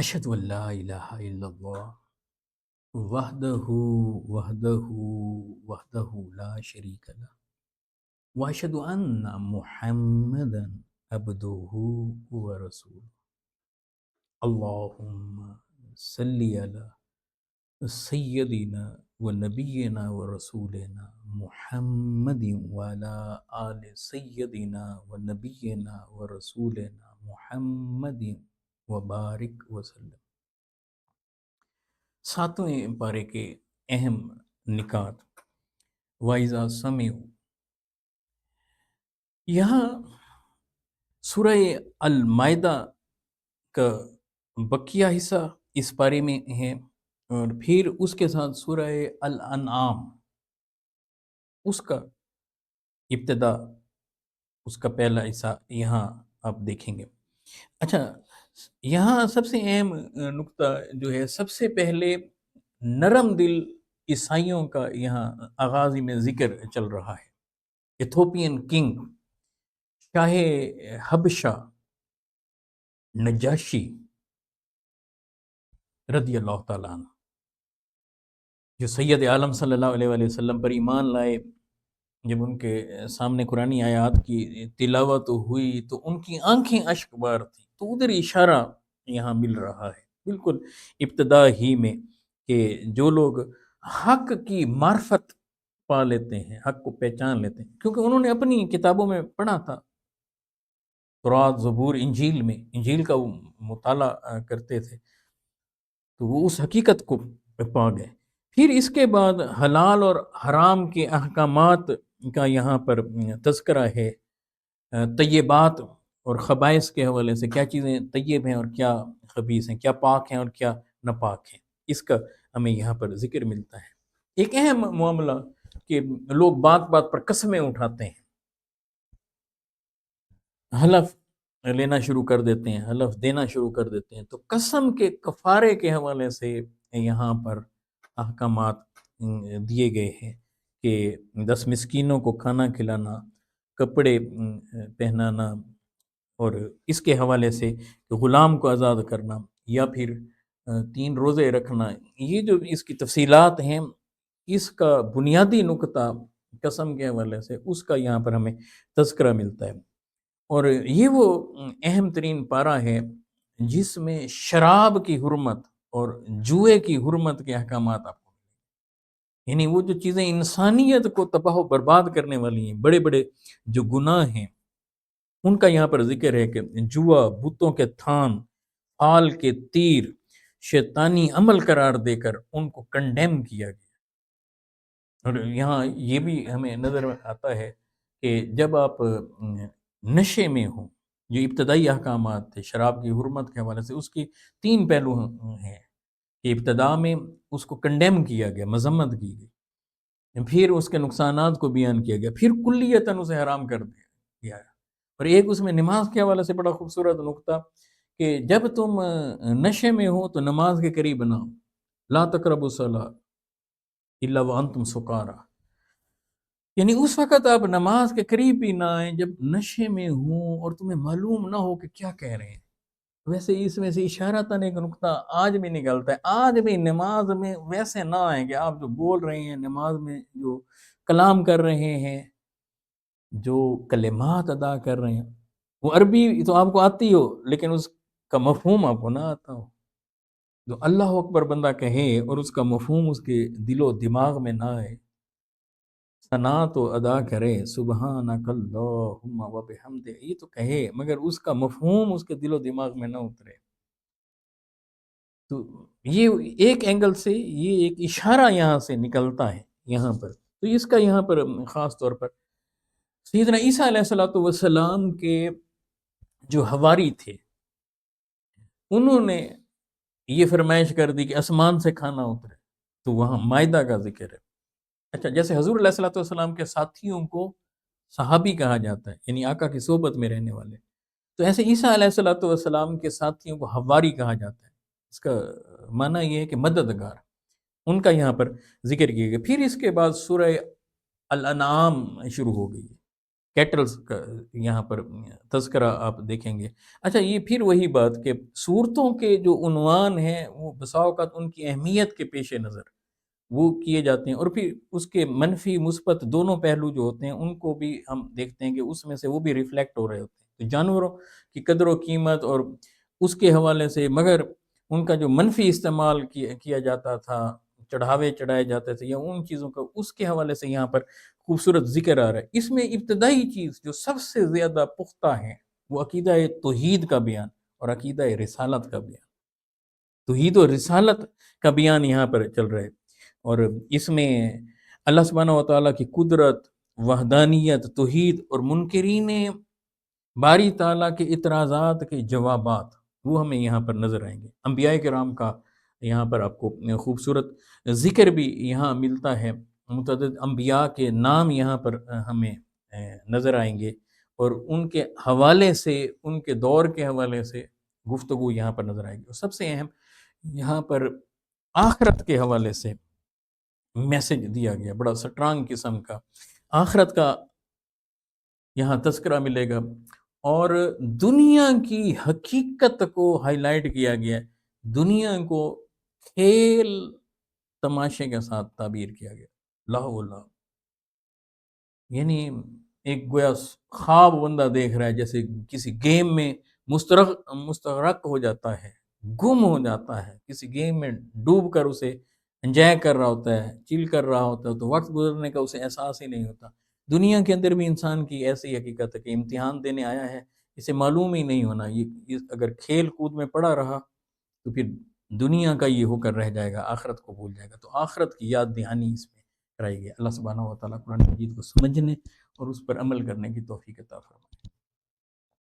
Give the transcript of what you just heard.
اشہد ان لا الہ الا اللہ وحدہ وحدہ وحدہ لا شریک لہ واشہد ان محمدا عبدہ ورسولہ اللہم صلی علی سیدنا و نبینا و رسولنا محمد وعلی آل سیدنا و نبینا و رسولنا محمد وبارک وسلم۔ ساتویں پارے کے اہم نکات۔ وَإِذَا سَمِعُوا، یہاں سورہ المائدہ کا بقیہ حصہ اس پارے میں ہے، اور پھر اس کے ساتھ سورہ الانعام، اس کا ابتدا، اس کا پہلا حصہ یہاں آپ دیکھیں گے۔ اچھا، یہاں سب سے اہم نقطہ جو ہے، سب سے پہلے نرم دل عیسائیوں کا یہاں آغاز میں ذکر چل رہا ہے۔ ایتھوپین کنگ، شاہ حبشہ نجاشی رضی اللہ تعالیٰ عنہ، جو سید عالم صلی اللہ علیہ وآلہ وسلم پر ایمان لائے، جب ان کے سامنے قرآنی آیات کی تلاوت ہوئی تو ان کی آنکھیں اشک بار تھیں، تو ادھر اشارہ یہاں مل رہا ہے بالکل ابتدا ہی میں، کہ جو لوگ حق کی معرفت پا لیتے ہیں، حق کو پہچان لیتے ہیں، کیونکہ انہوں نے اپنی کتابوں میں پڑھا تھا، تورات، زبور، انجیل میں، انجیل کا وہ مطالعہ کرتے تھے، تو وہ اس حقیقت کو پا گئے۔ پھر اس کے بعد حلال اور حرام کے احکامات کا یہاں پر تذکرہ ہے، طیبات اور خبائث کے حوالے سے، کیا چیزیں طیب ہیں اور کیا خبیث ہیں، کیا پاک ہیں اور کیا ناپاک ہیں، اس کا ہمیں یہاں پر ذکر ملتا ہے۔ ایک اہم معاملہ کہ لوگ بات بات پر قسمیں اٹھاتے ہیں، حلف لینا شروع کر دیتے ہیں، حلف دینا شروع کر دیتے ہیں، تو قسم کے کفارے کے حوالے سے یہاں پر احکامات دیے گئے ہیں کہ 10 مسکینوں کو کھانا کھلانا، کپڑے پہنانا، اور اس کے حوالے سے غلام کو آزاد کرنا، یا پھر 3 روزے رکھنا، یہ جو اس کی تفصیلات ہیں، اس کا بنیادی نقطہ قسم کے حوالے سے اس کا یہاں پر ہمیں تذکرہ ملتا ہے۔ اور یہ وہ اہم ترین پارہ ہے جس میں شراب کی حرمت اور جوئے کی حرمت کے احکامات آپ کو، یعنی وہ جو چیزیں انسانیت کو تباہ و برباد کرنے والی ہیں، بڑے بڑے جو گناہ ہیں، ان کا یہاں پر ذکر ہے کہ جوا، بتوں کے تھان، آل کے تیر شیطانی عمل قرار دے کر ان کو کنڈیم کیا گیا۔ اور یہاں یہ بھی ہمیں نظر آتا ہے کہ جب آپ نشے میں ہوں، جو ابتدائی احکامات تھے شراب کی حرمت کے حوالے سے، اس کی 3 پہلو ہیں کہ ابتدا میں اس کو کنڈیم کیا گیا، مذمت کی گئی، پھر اس کے نقصانات کو بیان کیا گیا، پھر کلیتاً اسے حرام کر دیا گیا۔ اور ایک اس میں نماز کے حوالے سے بڑا خوبصورت نقطہ کہ جب تم نشے میں ہو تو نماز کے قریب نہ ہو، لا تقربوا الصلاۃ الا وانتم سکارى، یعنی اس وقت آپ نماز کے قریب بھی نہ آئیں جب نشے میں ہوں اور تمہیں معلوم نہ ہو کہ کیا کہہ رہے ہیں۔ ویسے اس میں سے اشارتاً ایک نقطہ آج بھی نکلتا ہے، آج بھی نماز میں ویسے نہ آئیں کہ آپ جو بول رہے ہیں، نماز میں جو کلام کر رہے ہیں، جو کلمات ادا کر رہے ہیں، وہ عربی تو آپ کو آتی ہو لیکن اس کا مفہوم آپ کو نہ آتا ہو۔ جو اللہ اکبر بندہ کہے اور اس کا مفہوم اس کے دل و دماغ میں نہ آئے، ثنا تو ادا کرے سبحانک اللہم و بحمدہ، یہ تو کہے مگر اس کا مفہوم اس کے دل و دماغ میں نہ اترے، تو یہ ایک اینگل سے یہ ایک اشارہ یہاں سے نکلتا ہے یہاں پر۔ تو اس کا یہاں پر خاص طور پر سیدنا عیسیٰ علیہ الصلوۃ والسلام کے جو حواری تھے، انہوں نے یہ فرمائش کر دی کہ آسمان سے کھانا اترے، تو وہاں مائدہ کا ذکر ہے۔ اچھا، جیسے حضور علیہ الصلوۃ والسلام کے ساتھیوں کو صحابی کہا جاتا ہے، یعنی آقا کی صحبت میں رہنے والے، تو ایسے عیسیٰ علیہ الصلوۃ والسلام کے ساتھیوں کو حواری کہا جاتا ہے۔ اس کا معنی یہ ہے کہ مددگار، ان کا یہاں پر ذکر کیا گیا۔ پھر اس کے بعد سورہ الانعام شروع ہو گئی، کیٹلز کا یہاں پر تذکرہ آپ دیکھیں گے۔ اچھا، یہ پھر وہی بات کہ صورتوں کے جو عنوان ہیں وہ بسا اوقات ان کی اہمیت کے پیش نظر وہ کیے جاتے ہیں، اور پھر اس کے منفی مثبت دونوں پہلو جو ہوتے ہیں ان کو بھی ہم دیکھتے ہیں کہ اس میں سے وہ بھی ریفلیکٹ ہو رہے ہوتے ہیں۔ تو جانوروں کی قدر و قیمت اور اس کے حوالے سے، مگر ان کا جو منفی استعمال کیا جاتا تھا، چڑھاوے چڑھائے جاتے تھے یا ان چیزوں کا، اس کے حوالے سے یہاں پر خوبصورت ذکر آ رہا ہے۔ اس میں ابتدائی چیز جو سب سے زیادہ پختہ ہے وہ عقیدہ توحید کا بیان اور عقیدہ رسالت کا بیان، توحید و رسالت کا بیان یہاں پر چل رہا ہے۔ اور اس میں اللہ سبحانہ و تعالیٰ کی قدرت، وحدانیت، توحید اور منکرین باری تعالیٰ کے اعتراضات کے جوابات وہ ہمیں یہاں پر نظر آئیں گے۔ انبیاء کرام کا یہاں پر آپ کو خوبصورت ذکر بھی یہاں ملتا ہے، متعدد انبیاء کے نام یہاں پر ہمیں نظر آئیں گے، اور ان کے حوالے سے، ان کے دور کے حوالے سے گفتگو یہاں پر نظر آئے گی۔ اور سب سے اہم یہاں پر آخرت کے حوالے سے میسج دیا گیا، بڑا سٹرانگ قسم کا آخرت کا یہاں تذکرہ ملے گا، اور دنیا کی حقیقت کو ہائی لائٹ کیا گیا ہے، دنیا کو کھیل تماشے کے ساتھ تعبیر کیا گیا، لاہو اللہ، یعنی ایک گویا خواب بندہ دیکھ رہا ہے، جیسے کسی گیم میں مستغرق ہو جاتا ہے، گم ہو جاتا ہے، کسی گیم میں ڈوب کر اسے انجوائے کر رہا ہوتا ہے، چل کر رہا ہوتا ہے، تو وقت گزرنے کا اسے احساس ہی نہیں ہوتا۔ دنیا کے اندر بھی انسان کی ایسی حقیقت ہے کہ امتحان دینے آیا ہے، اسے معلوم ہی نہیں ہونا، یہ اگر کھیل کود میں پڑا رہا تو پھر دنیا کا یہ ہو کر رہ جائے گا، آخرت کو بھول جائے گا۔ تو آخرت کی یاد دہانی اس میں کرائی گئی۔ اللہ سبحانہ و تعالیٰ قرآن مجید کو سمجھنے اور اس پر عمل کرنے کی توفیق عطا فرمائے۔